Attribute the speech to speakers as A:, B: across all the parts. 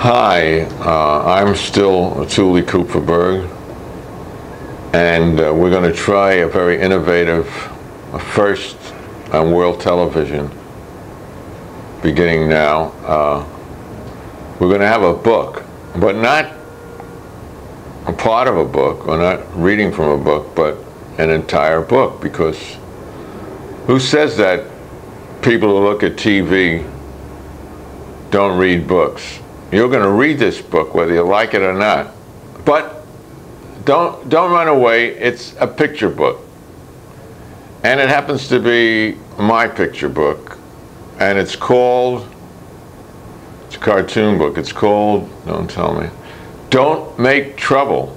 A: Hi, I'm still Tuli Kupferberg, and we're going to try a very innovative first on world television beginning now. We're going to have a book, but not a part of a book, or not reading from a book, but an entire book, because who says that people who look at TV don't read books? You're going to read this book whether you like it or not. But don't run away. It's a picture book. And it happens to be my picture book. And it's called, it's a cartoon book. It's called, don't tell me, Don't Make Trouble.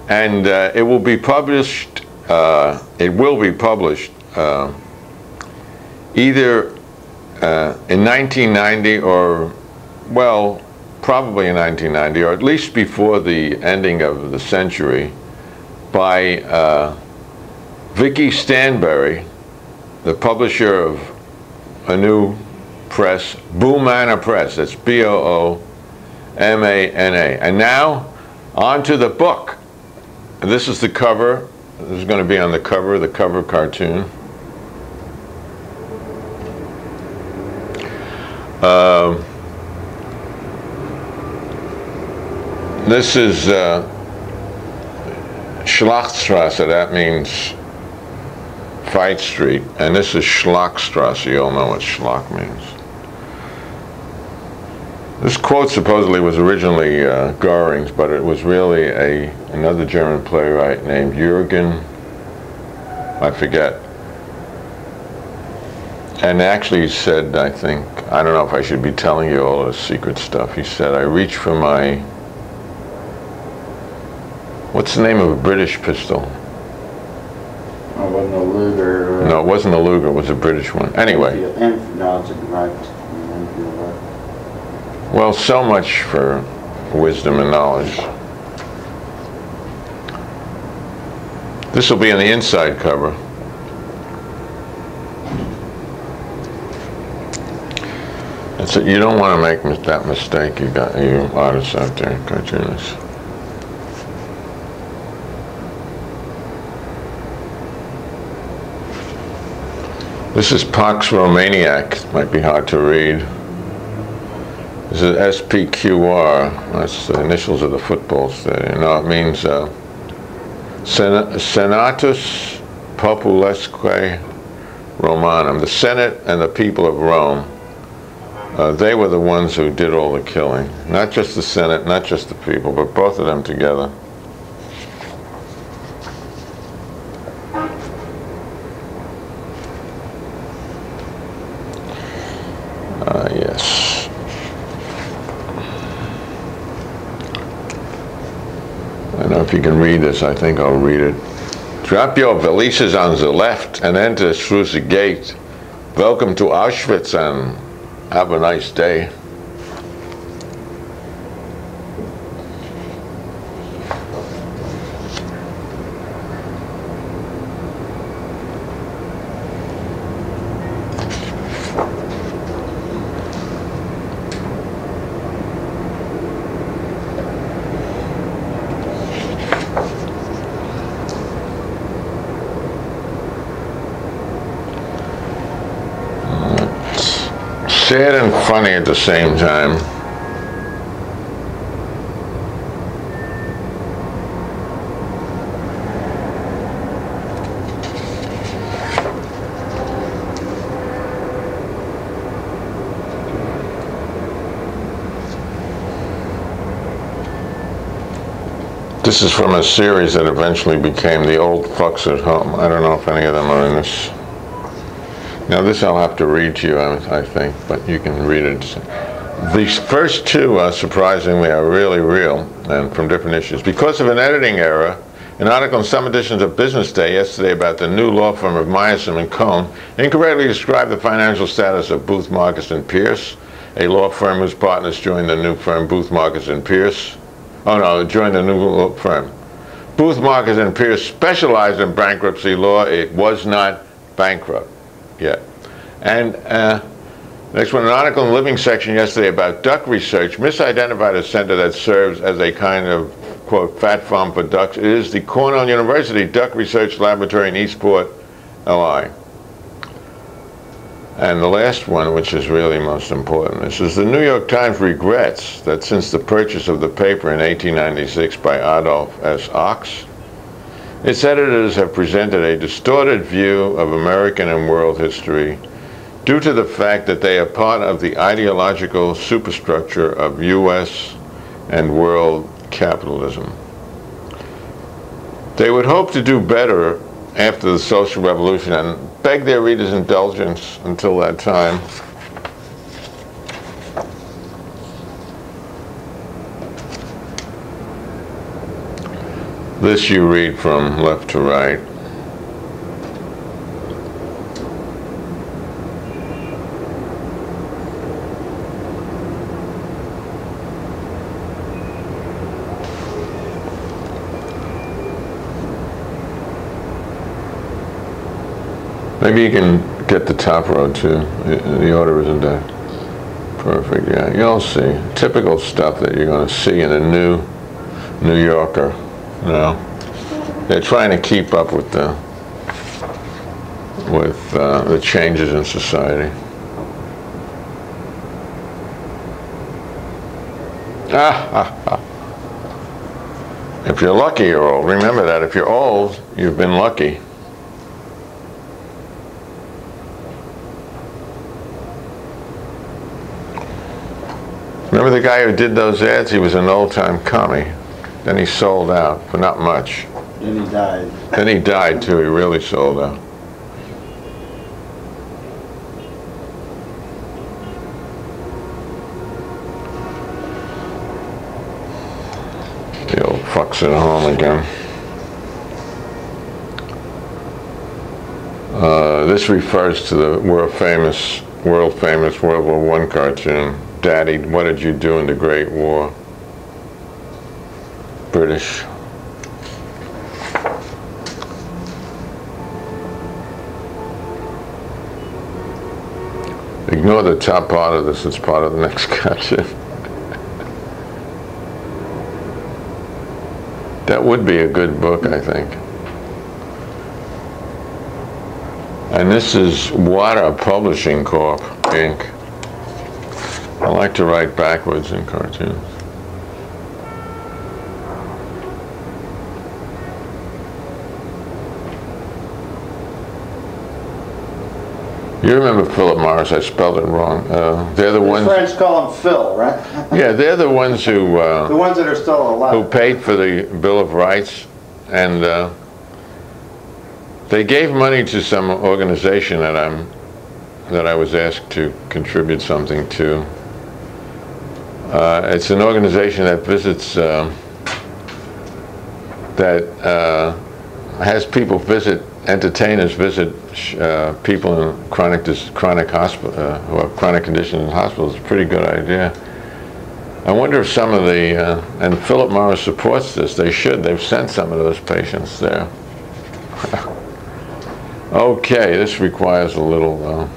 A: And it will be published, either in 1990 or, well, probably in 1990, or at least before the ending of the century, by Vicky Stanbury, the publisher of a new press, Boomana Press. That's Boomana. And now, on to the book. And this is the cover. This is going to be on the cover cartoon. This is Schlachtstrasse, that means Fight Street, and this is Schlachtstrasse. You all know what Schlock means. This quote supposedly was originally Göring's, but it was really another German playwright named Jürgen, I forget. And actually he said, I think, I don't know if I should be telling you all the secret stuff. He said, I reach for my, what's the name of a British pistol?
B: Oh, it wasn't a Luger.
A: No, it wasn't a Luger, it was a British one. Anyway.
B: No, it's a right.
A: Well, so much for wisdom and knowledge. This will be on the inside cover. That's it. You don't want to make that mistake. You artists out there, cartoonists. This is Pax Romaniac. Might be hard to read. This is SPQR. That's the initials of the football stadium. No, it means Senatus Populesque Romanum. The Senate and the people of Rome. They were the ones who did all the killing. Not just the Senate, not just the people, but both of them together. Yes. I don't know if you can read this. I think I'll read it. Drop your valises on the left and enter through the gate. Welcome to Auschwitz and have a nice day. Sad and funny at the same time. This is from a series that eventually became The Old Fucks at Home. I don't know if any of them are in this. Now this I'll have to read to you, I think, but you can read it. These first two, surprisingly, are really real and from different issues. Because of an editing error, an article in some editions of Business Day yesterday about the new law firm of Meyerson and Cohn incorrectly described the financial status of Booth, Marcus and Pierce, a law firm whose partners joined the new firm Booth, Marcus and Pierce. Oh no, joined the new law firm. Booth, Marcus and Pierce specialized in bankruptcy law. It was not bankrupt yet. And Next one, an article in the Living section yesterday about duck research misidentified a center that serves as a kind of, quote, fat farm for ducks. It is the Cornell University Duck Research Laboratory in Eastport, LI. And the last one, which is really most important, this is the New York Times regrets that since the purchase of the paper in 1896 by Adolph S. Ox, its editors have presented a distorted view of American and world history due to the fact that they are part of the ideological superstructure of U.S. and world capitalism. They would hope to do better after the social revolution and beg their readers' indulgence until that time. This you read from left to right. Maybe you can get the top row too. The order isn't that perfect. Yeah, you'll see. Typical stuff that you're going to see in a New Yorker. No, they're trying to keep up with the changes in society. If you're lucky, you're old. Remember that. If you're old, you've been lucky. Remember the guy who did those ads? He was an old-time commie. Then he sold out for not much.
B: Then he died.
A: Then he died too. He really sold out. The old fuck's at home again. This refers to the world famous World War I cartoon. Daddy, what did you do in the Great War? British. Ignore the top part of this, it's part of the next cartoon. That would be a good book, I think. And this is Wada Publishing Corp, Inc. I like to write backwards in cartoons. You remember Phillip Morris? I spelled it wrong. They're the ones.
B: His friends call him Phil, right?
A: Yeah, they're the ones who.
B: The ones that are still alive.
A: Who paid for the Bill of Rights, and they gave money to some organization that I was asked to contribute something to. It's an organization that visits, has people visit, entertainers visit people in chronic who have chronic conditions in hospitals. It's a pretty good idea. I wonder if some of the, and Phillip Morris supports this, they should, they've sent some of those patients there. Okay, this requires a little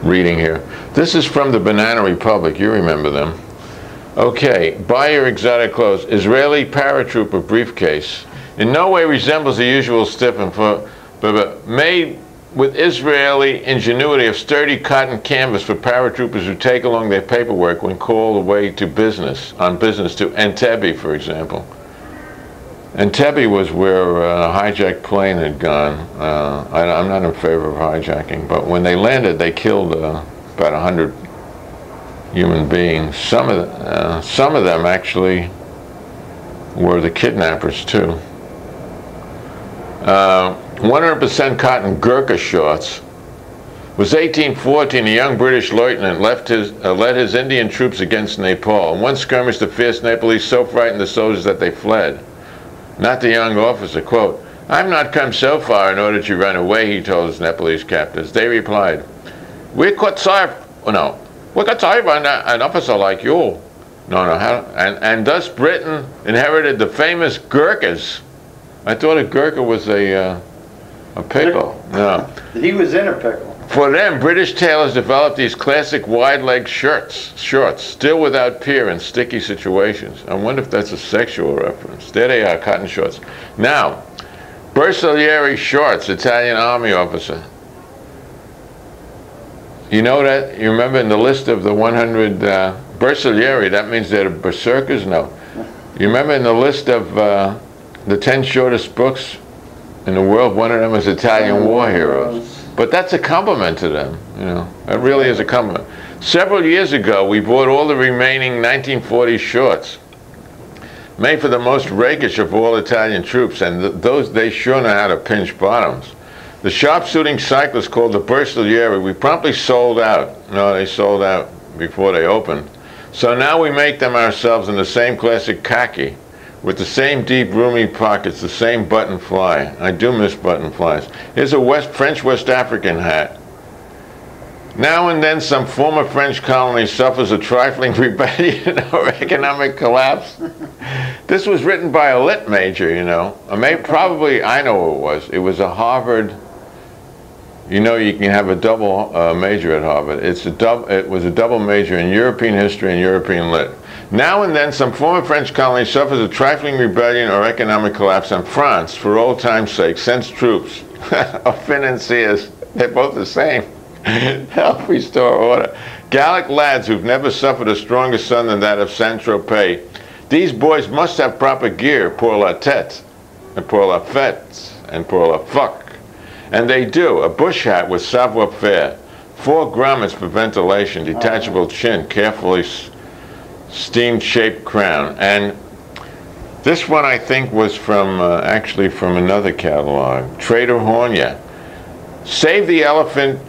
A: reading here. This is from the Banana Republic. You remember them. Okay, buy your exotic clothes. Israeli paratrooper briefcase. In no way resembles the usual stiff and but made with Israeli ingenuity of sturdy cotton canvas for paratroopers who take along their paperwork when called away to on business to Entebbe, for example. Entebbe was where a hijacked plane had gone. I'm not in favor of hijacking, but when they landed, they killed about 100 human beings. Some of them actually were the kidnappers too. 100% cotton Gurkha shorts. It was 1814. A young British lieutenant led his Indian troops against Nepal. In one skirmish, the fierce Nepalese so frightened the soldiers that they fled. Not the young officer, quote, "I've not come so far in order to run away," he told his Nepalese captors. They replied, we could serve an officer like you. And thus Britain inherited the famous Gurkhas. I thought a Gurkha was a pickle. No.
B: He was in a pickle.
A: For them, British tailors developed these classic wide-leg shorts, still without peer in sticky situations. I wonder if that's a sexual reference. There they are, cotton shorts. Now, Bersaglieri shorts, Italian army officer. You know that? You remember in the list of the 100 Bersaglieri, that means they're berserkers? No. You remember in the list of the 10 shortest books in the world, one of them was Italian war heroes. But that's a compliment to them, you know. It really is a compliment. Several years ago, we bought all the remaining 1940s shorts, made for the most rakish of all Italian troops, and they sure know how to pinch bottoms. The sharpshooting cyclists called the Bersaglieri, we promptly sold out. No, they sold out before they opened. So now we make them ourselves in the same classic khaki, with the same deep, roomy pockets, the same button fly. I do miss button flies. Here's a French West African hat. Now and then some former French colony suffers a trifling rebellion or economic collapse. This was written by a lit major, you know. Probably, I know who it was. It was a Harvard, you know, you can have a double major at Harvard. It was a double major in European history and European lit. Now and then some former French colony suffers a trifling rebellion or economic collapse, and France, for old time's sake, sends troops or financiers, they're both the same, help restore order. Gallic lads who've never suffered a stronger sun than that of Saint-Tropez. These boys must have proper gear pour la tête, and pour la fête, and pour la fuck. And they do. A bush hat with savoir-faire, 4 grommets for ventilation, detachable chin, carefully steam-shaped crown. And this one I think was from, actually from another catalog. Trader Horn, yeah. Save the elephant,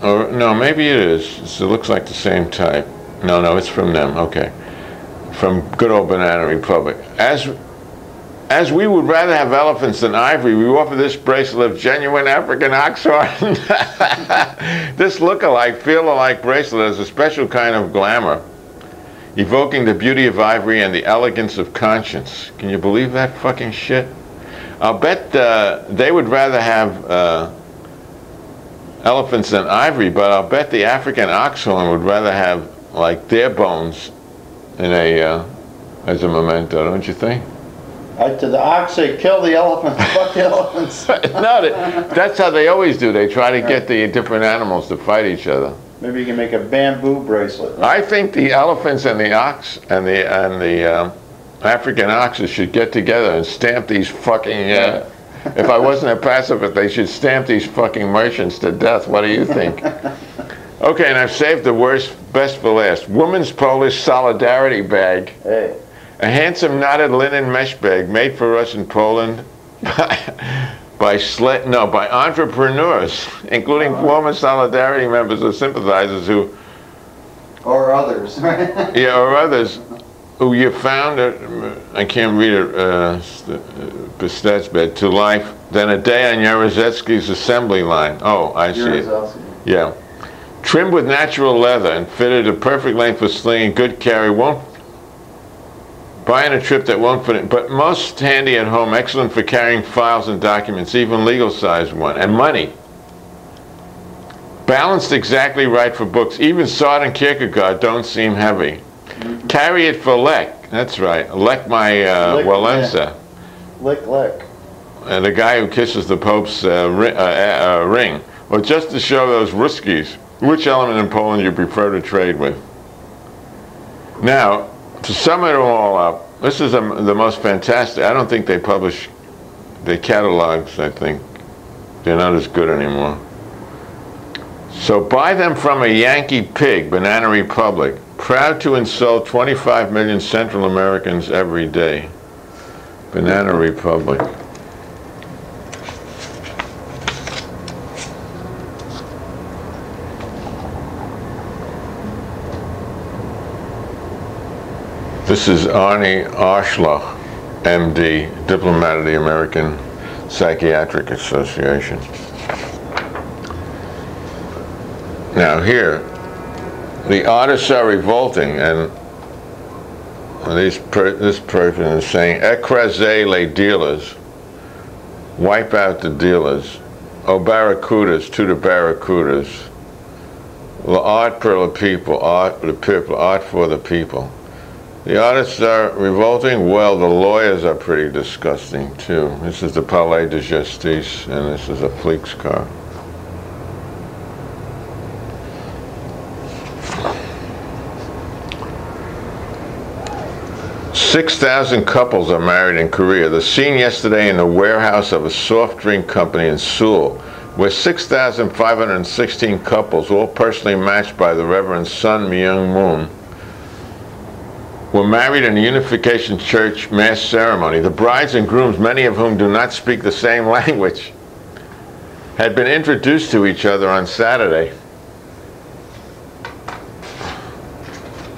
A: or no, maybe it is. It looks like the same type. No, it's from them, okay. From good old Banana Republic. As we would rather have elephants than ivory, we offer this bracelet of genuine African oxhorn. This look-alike, feel-alike bracelet has a special kind of glamour, evoking the beauty of ivory and the elegance of conscience. Can you believe that fucking shit? I'll bet they would rather have elephants than ivory, but I'll bet the African oxhorn would rather have, like, their bones in as a memento, don't you think?
B: To the ox, they kill the elephants, fuck the elephants.
A: No, that's how they always do. They try to get the different animals to fight each other.
B: Maybe you can make a bamboo bracelet.
A: I think the elephants and the ox and the African oxes should get together and stamp these fucking. If I wasn't a pacifist, they should stamp these fucking merchants to death. What do you think? Okay, and I've saved the best for last. Woman's Polish solidarity bag.
B: Hey.
A: A handsome knotted linen mesh bag made for us in Poland by entrepreneurs, including former Solidarity members or sympathizers who...
B: Or others.
A: Yeah, or others who you found, I can't read it, Bestet's bed, to life, then a day on Jaruzelski's assembly line. Oh, I see it. Yeah. Trimmed with natural leather and fitted a perfect length for slinging, good carry, buying a trip that won't fit in, but most handy at home, excellent for carrying files and documents, even legal-sized one, and money. Balanced exactly right for books. Even Sartre and Kierkegaard don't seem heavy. Carry it for Lech. That's right. Lech my Walesa.
B: Lech.
A: And the guy who kisses the Pope's ring. Or just to show those Ruskies, which element in Poland you prefer to trade with. Now, to sum it all up, this is the most fantastic. I don't think they publish the catalogs, I think. They're not as good anymore. So buy them from a Yankee pig, Banana Republic, proud to insult 25 million Central Americans every day. Banana Republic. This is Arnie Arschloch, MD, diplomat of the American Psychiatric Association. Now here, the artists are revolting, and this person is saying, "Écrasez les dealers," wipe out the dealers. Oh, barracudas, to the barracudas. Art for the people, art for the people. The artists are revolting. Well, the lawyers are pretty disgusting too. This is the Palais de Justice, and this is a Fleek's car. "6,000 couples are married in Korea. The scene yesterday in the warehouse of a soft drink company in Seoul, where 6,516 couples, all personally matched by the Reverend Sun Myung-moon, were married in a Unification Church mass ceremony. The brides and grooms, many of whom do not speak the same language, had been introduced to each other on Saturday."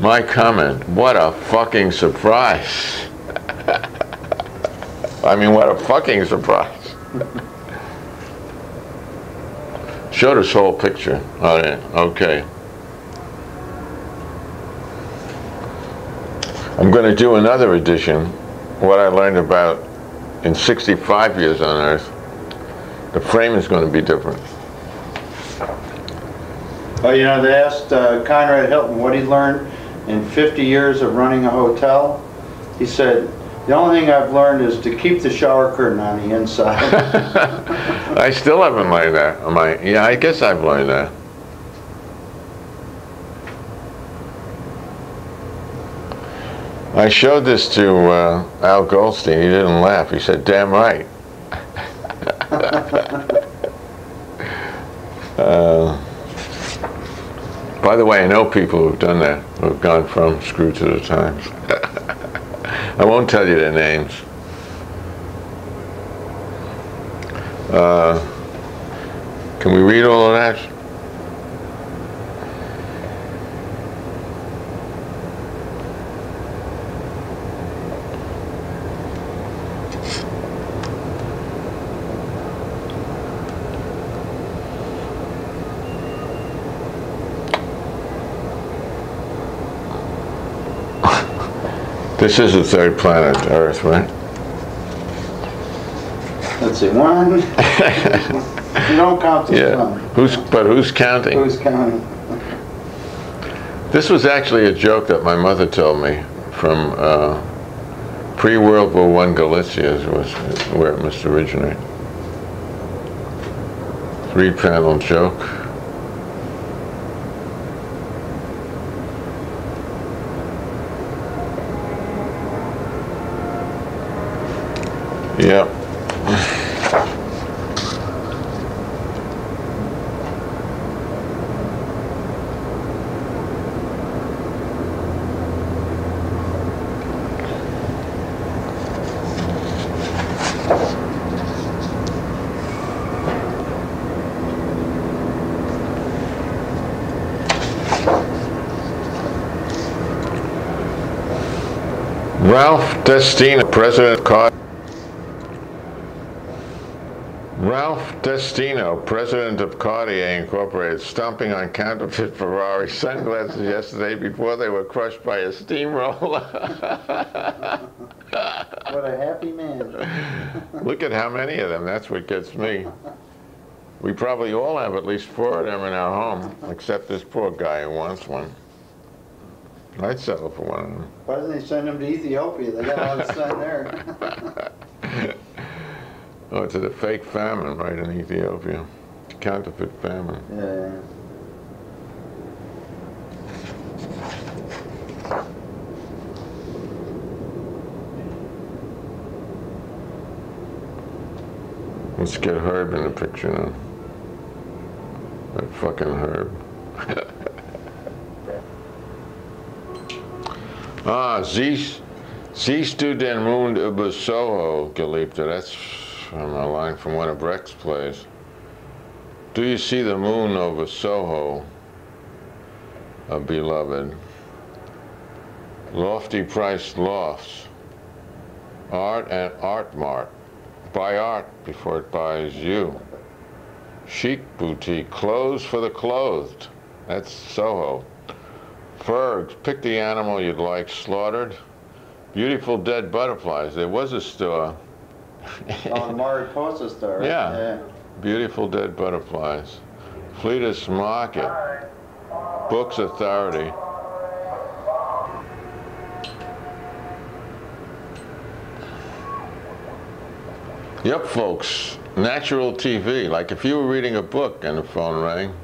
A: My comment, what a fucking surprise. I mean, what a fucking surprise. Show this whole picture. Oh, yeah. Okay. I'm going to do another edition, what I learned about in 65 years on Earth. The frame is going to be different.
B: Oh, you know, they asked Conrad Hilton what he learned in 50 years of running a hotel. He said, "The only thing I've learned is to keep the shower curtain on the inside."
A: I still haven't learned that. Yeah, I guess I've learned that. I showed this to Al Goldstein. He didn't laugh. He said, "Damn right." By the way, I know people who've done that, who've gone from Screw to the Times. I won't tell you their names. Can we read all of that? This is the third planet, Earth, right?
B: Let's see, one. You don't count the sun.
A: But who's counting?
B: Who's counting?
A: This was actually a joke that my mother told me from pre-World War I Galicia, was where it must originate. 3-panel joke. Yep. Ralph Destino, President Carter. Ralph Destino, president of Cartier Incorporated, stomping on counterfeit Ferrari sunglasses yesterday before they were crushed by a steamroller.
B: What a happy man.
A: Look at how many of them. That's what gets me. We probably all have at least 4 of them in our home, except this poor guy who wants one. I'd settle for one of them.
B: Why doesn't he send them to Ethiopia? They got a lot of sun there.
A: Oh, it's a fake famine right in Ethiopia. Counterfeit famine.
B: Yeah.
A: Let's get Herb in the picture now. That fucking Herb. Siehst du den Mond über Soho, Geliebter? That's from a line from one of Brecht's plays. Do you see the moon over Soho, beloved? Lofty priced lofts. Art and art mart. Buy art before it buys you. Chic boutique, clothes for the clothed. That's Soho. Fergs, pick the animal you'd like slaughtered. Beautiful dead butterflies. There was a store.
B: Oh, the Mariposa store. Right?
A: Yeah. Beautiful Dead Butterflies. Fleetest Market. Books Authority. Yep, folks. Natural TV. Like if you were reading a book and the phone rang,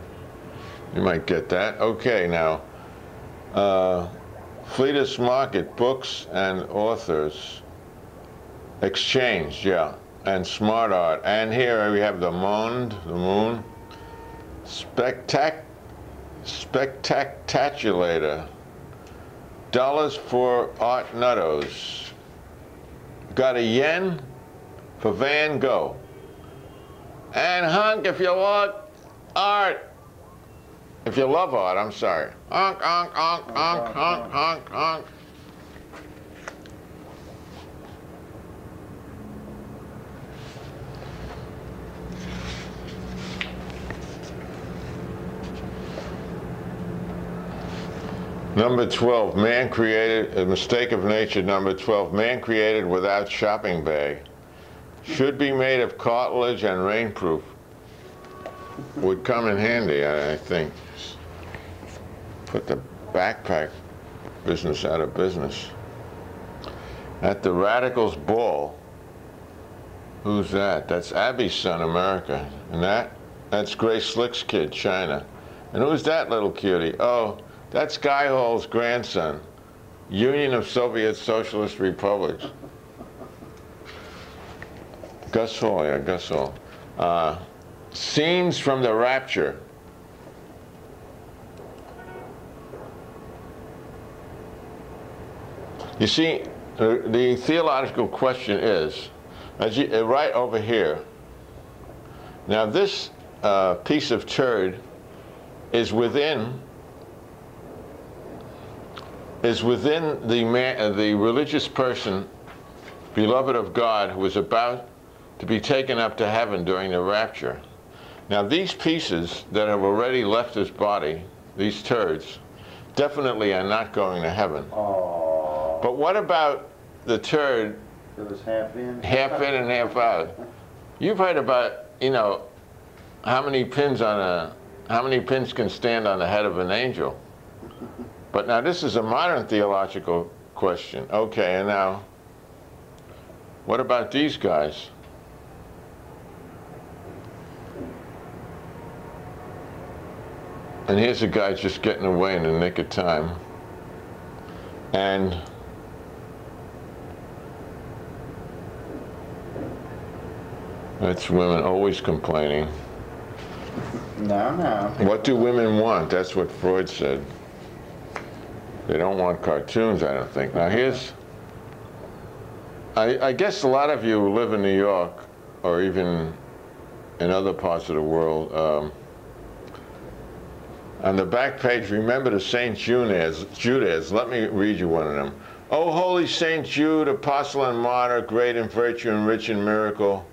A: you might get that. Okay, now. Fleetest Market. Books and authors. Exchange, yeah. And Smart Art. And here we have the moon. Spectaculator. Dollars for Art Nuttos. Got a yen for Van Gogh. And hunk if you love art. If you love art, I'm sorry. Honk, honk, honk, honk, honk, honk, honk. Number 12, man created, a mistake of nature. Number 12, man created without shopping bag. Should be made of cartilage and rainproof. Would come in handy, I think. Put the backpack business out of business. At the Radicals Ball. Who's that? That's Abby's son, America. And that's Grace Slick's kid, China. And who's that little cutie? Oh, that's Guy Hall's grandson, Union of Soviet Socialist Republics. Gus Hall, yeah, Gus Hall. Scenes from the Rapture. You see, the theological question is, right over here. Now this piece of turd is within the religious person, beloved of God, who is about to be taken up to heaven during the rapture. Now these pieces that have already left his body, these turds, definitely are not going to heaven.
B: Aww.
A: But what about the turd
B: that was half in
A: and half out? You've heard about, you know, how many pins can stand on the head of an angel. But now this is a modern theological question. Okay, and now, what about these guys? And here's a guy just getting away in the nick of time. And that's women always complaining.
B: No.
A: What do women want? That's what Freud said. They don't want cartoons, I don't think. Now here's, I guess a lot of you who live in New York, or even in other parts of the world, on the back page, remember the St. Judas. Let me read you one of them. O holy St. Jude, apostle and martyr, great in virtue and rich in miracle,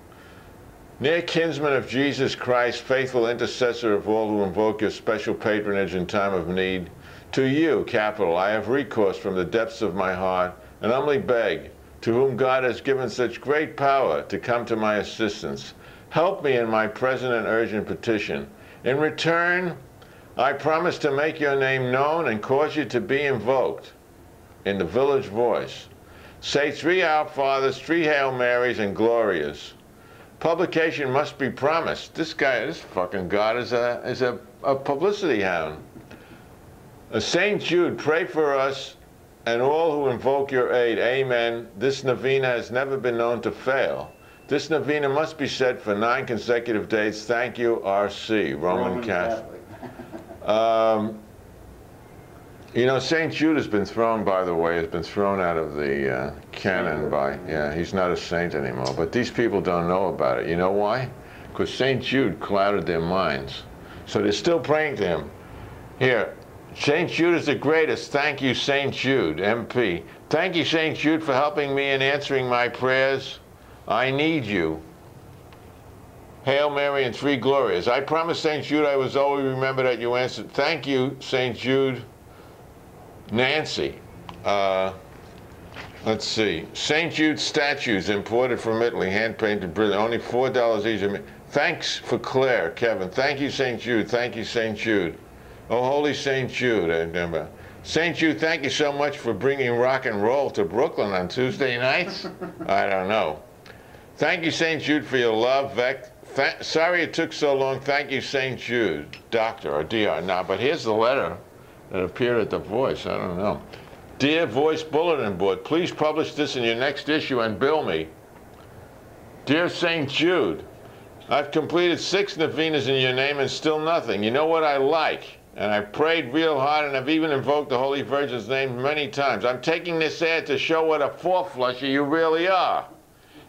A: near kinsman of Jesus Christ, faithful intercessor of all who invoke your special patronage in time of need, to you, capital, I have recourse from the depths of my heart, and humbly beg, to whom God has given such great power to come to my assistance. Help me in my present and urgent petition. In return, I promise to make your name known and cause you to be invoked in the village voice. Say 3 Our Fathers, 3 Hail Marys, and Glorias. Publication must be promised. This fucking God is a publicity hound. St. Jude, pray for us and all who invoke your aid. Amen. This novena has never been known to fail. This novena must be said for 9 consecutive days. Thank you, R.C., Roman Catholic. You know, St. Jude has been thrown, by the way, out of the canon he's not a saint anymore. But these people don't know about it. You know why? Because St. Jude clouded their minds. So they're still praying to him. Here, St. Jude is the greatest. Thank you, St. Jude, MP. Thank you, St. Jude, for helping me in answering my prayers. I need you. Hail Mary and 3 Glorias. I promise, St. Jude, I will always remember that you answered. Thank you, St. Jude. Nancy. Let's see. St. Jude statues imported from Italy, hand-painted, brilliant. Only $4 each. Thanks for Claire, Kevin. Thank you, St. Jude. Thank you, St. Jude. Oh, holy St. Jude. St. Jude, thank you so much for bringing rock and roll to Brooklyn on Tuesday nights. I don't know. Thank you, St. Jude, for your love, Vec. Sorry it took so long. Thank you, St. Jude. Doctor or DR. Now, but here's the letter that appeared at the Voice. I don't know. Dear Voice Bulletin Board, please publish this in your next issue and bill me. Dear St. Jude, I've completed 6 novenas in your name and still nothing. You know what I like? And I prayed real hard and I've even invoked the Holy Virgin's name many times. I'm taking this ad to show what a four-flusher you really are.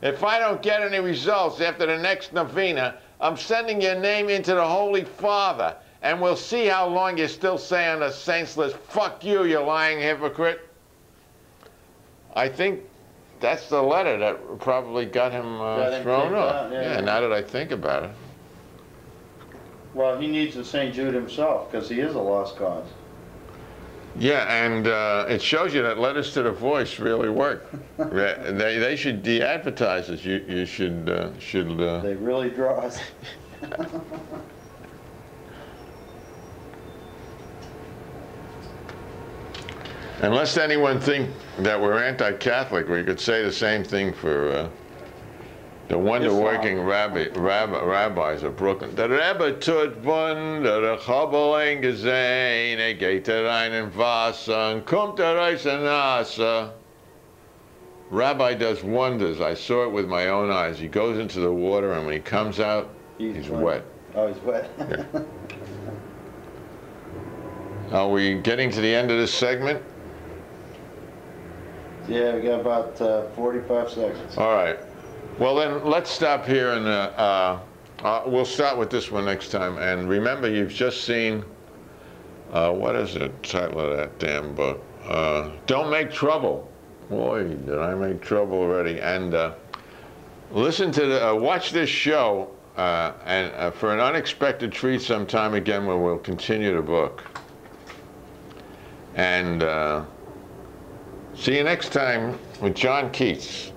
A: If I don't get any results after the next novena, I'm sending your name into the Holy Father, and we'll see how long you still say on the saints list, fuck you, you lying hypocrite. I think that's the letter that probably got him thrown off. Yeah, now that I think about it.
B: Well, he needs the St. Jude himself, because he is a lost cause.
A: Yeah, and it shows you that letters to the Voice really work. They should, the advertisers, you should.
B: They really draw us.
A: Unless anyone think that we're anti-Catholic, we could say the same thing for the wonder-working rabbis of Brooklyn. Der Rebbe tut Wunder, der Chobel ein gesehen, geht rein in Wasser, und kommt raus in Wasser. Rabbi does wonders. I saw it with my own eyes. He goes into the water, and when he comes out, he's wet.
B: Oh, he's wet.
A: Yeah. Are we getting to the end of this segment?
B: Yeah, we got about 45 seconds.
A: All right. Well, then let's stop here, and we'll start with this one next time. And remember, you've just seen, what is the title of that damn book? Don't Make Trouble. Boy, did I make trouble already. And listen to the, watch this show, and for an unexpected treat sometime again where we'll continue the book. And see you next time with John Keats.